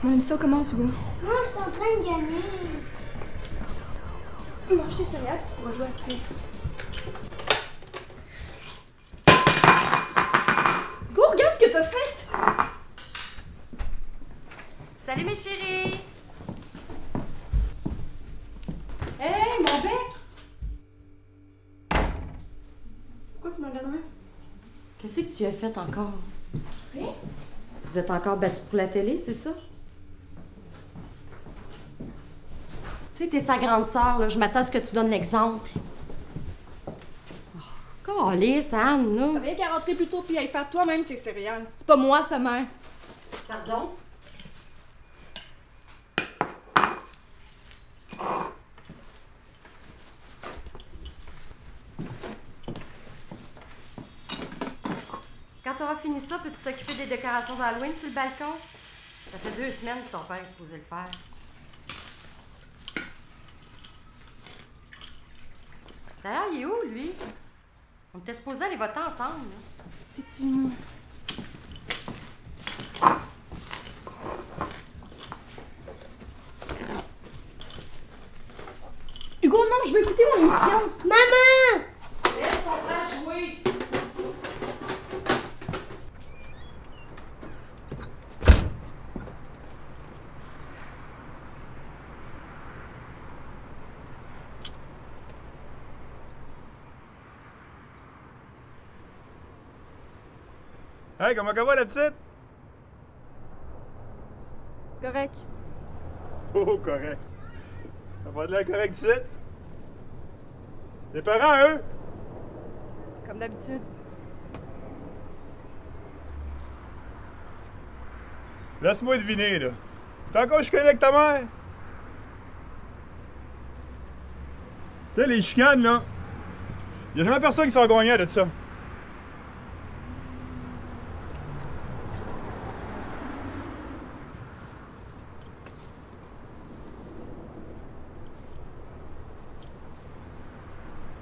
Mon émission commence, Hugo. Non, je suis en train de gagner. Mange tes céréales, puis tu pourras jouer après. Hugo, regarde ce que t'as fait! Salut mes chéris! Hey, mon bec! Pourquoi tu me regardes même? Qu'est-ce que tu as fait encore? Rien? Vous êtes encore battus pour la télé, c'est ça? Tu sais, t'es sa grande sœur, là. Je m'attends à ce que tu donnes l'exemple. Oh, calisse, Anne, là. T'as rien qu'à rentrer plus tôt puis à y faire toi-même ces céréales. C'est pas moi, sa mère. Pardon? Quand t'auras fini ça, peux-tu t'occuper des décorations d'Halloween sur le balcon? Ça fait 2 semaines que ton père est supposé le faire. D'ailleurs, il est où, lui? On était supposés aller voter ensemble, là. C'est-tu... Hugo, non, je veux écouter mon émission. Maman! Laisse ton frère jouer! Hey, comment ça va la petite? Correct. Oh, correct. Ça va de l'air correct ici? Les parents, eux? Comme d'habitude. Laisse-moi deviner, là. T'es encore chicané avec ta mère? Tu sais, les chicanes, là. Y'a jamais personne qui s'en gagnait de ça.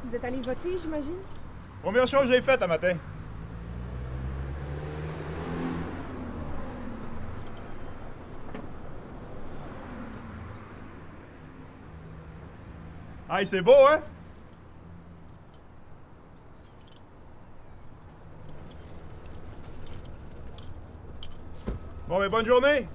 Vous êtes allés voter, j'imagine? Première chose que j'ai faite un matin. Hey, c'est beau, hein? Bon, ben, bonne journée!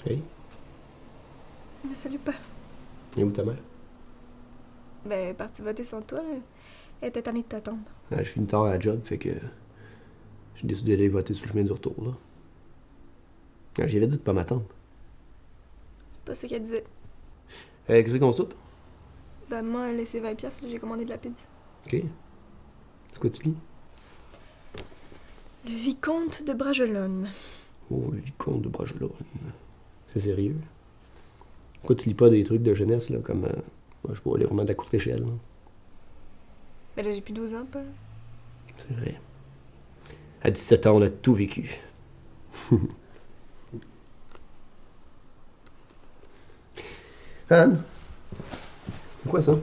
Hey, Ne salue pas. et où ta mère? Ben, parti voter sans toi, là. Elle était tannée de t'attendre. Ah, je finis tard à la job, fait que j'ai décidé d'aller voter sur le chemin du retour, là. Ah, j'avais dit de pas m'attendre. C'est pas ce qu'elle disait. Qu'est-ce qu'on soupe? Ben, moi, laissé 20$, là, j'ai commandé de la pizza. Ok. C'est quoi tu lis? Le vicomte de Bragelonne. Oh, le vicomte de Bragelonne. C'est sérieux? Pourquoi tu lis pas des trucs de jeunesse, là, comme, je sais pas, les romans de la courte échelle, là? Ben là, j'ai plus 12 ans, pas. C'est vrai. À 17 ans, on a tout vécu. Anne? C'est quoi ça?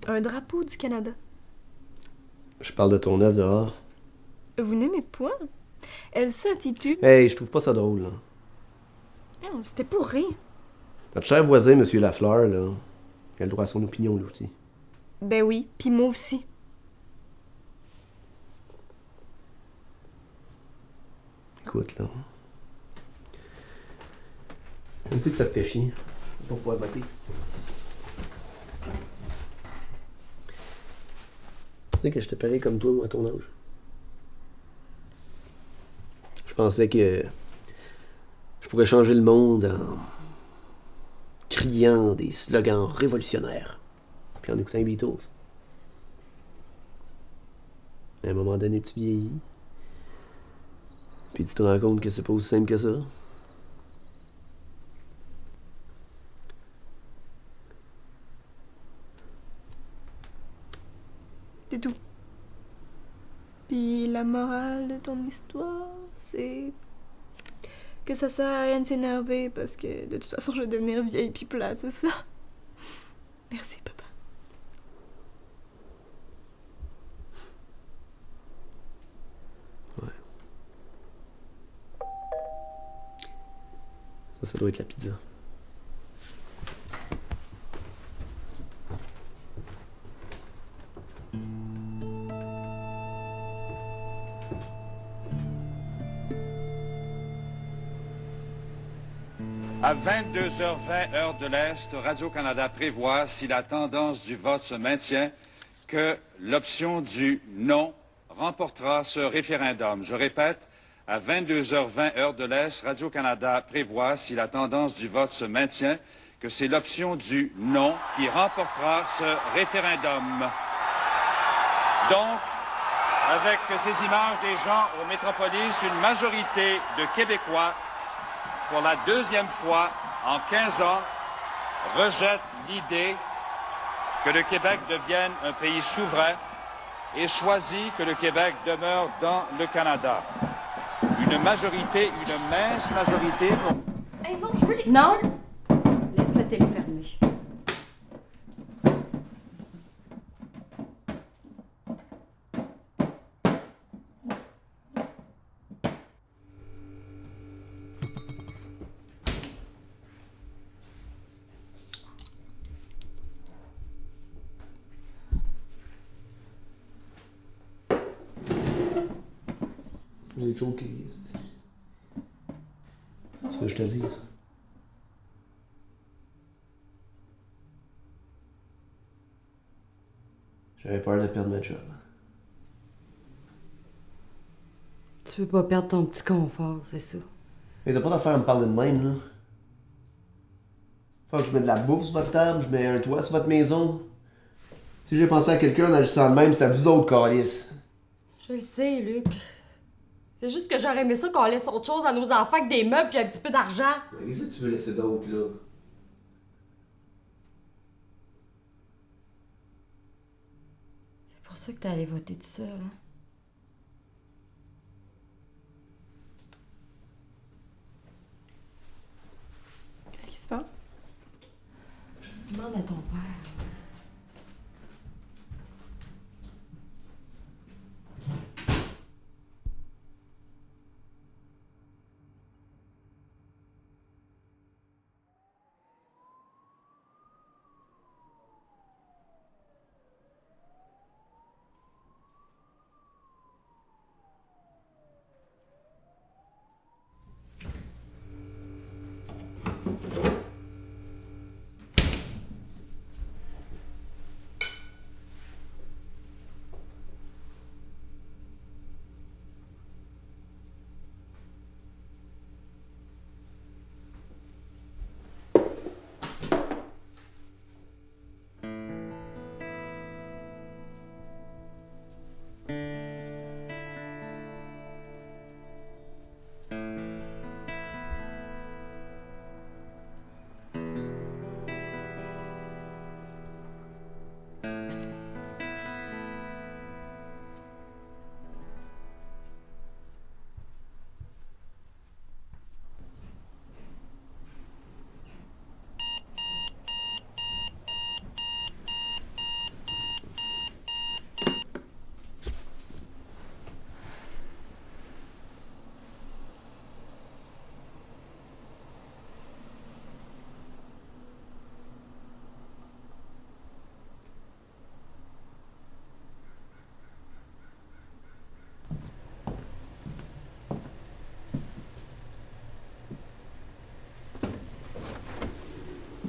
Un drapeau du Canada. Je parle de ton œuvre dehors. Vous n'aimez point? Elle s'intitule... Hey, je trouve pas ça drôle, là. Non, c'était pour rire. Notre cher voisin, M. Lafleur, là, il a le droit à son opinion, lui aussi. Ben oui, pis moi aussi. Écoute, là. Je sais que ça te fait chier. Pour pouvoir voter. Tu sais que j'étais pareil comme toi, moi, à ton âge. Je pensais que je pourrais changer le monde en criant des slogans révolutionnaires, puis en écoutant les Beatles. À un moment donné, tu vieillis, puis tu te rends compte que c'est pas aussi simple que ça. C'est tout. Puis la morale de ton histoire, c'est que ça sert à rien de s'énerver parce que de toute façon je vais devenir vieille pis plate, c'est ça? Merci papa. Ouais. Ça doit être la pizza. À 22h20 heure de l'Est, Radio-Canada prévoit, si la tendance du vote se maintient, que l'option du non remportera ce référendum. Je répète, à 22h20 heure de l'Est, Radio-Canada prévoit, si la tendance du vote se maintient, que c'est l'option du non qui remportera ce référendum. Donc, avec ces images des gens au Métropolis, une majorité de Québécois, pour la deuxième fois en 15 ans, rejette l'idée que le Québec devienne un pays souverain et choisit que le Québec demeure dans le Canada. Une majorité, une mince majorité... Hey, non, je veux les... Non! Laisse la télé fermée. J'ai choqué. Tu veux que je te dise? J'avais peur de perdre ma job. Tu veux pas perdre ton petit confort, c'est ça? Mais t'as pas d'affaire à me parler de même, là. Faut que je mette de la bouffe sur votre table, je mets un toit sur votre maison. Si j'ai pensé à quelqu'un en agissant de même, c'était à vous autres, câlisse. Je le sais, Luc. C'est juste que j'aurais aimé ça qu'on laisse autre chose à nos enfants que des meubles et un petit peu d'argent. Mais qu'est-ce que tu veux laisser d'autre, là? C'est pour ça que t'es allé voter tout seul, hein? Qu'est-ce qui se passe? Demande à ton père.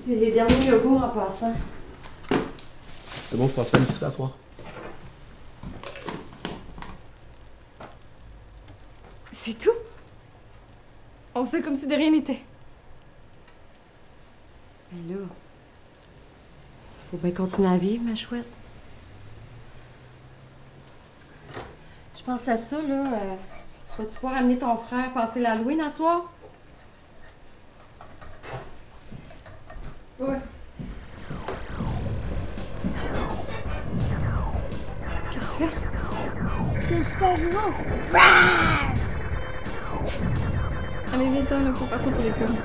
C'est les derniers yogourts en passant. C'est bon, je pense faire une petite à soir. C'est tout? On fait comme si de rien n'était. Mais là, faut bien continuer à vivre, ma chouette. Je pense à ça, là. Tu vas-tu pouvoir amener ton frère passer l'Halloween à soir? Ouais. Qu'est-ce que tu fais? T'es un super-héros. Allez, viens-t'en, là, faut partir pour l'école.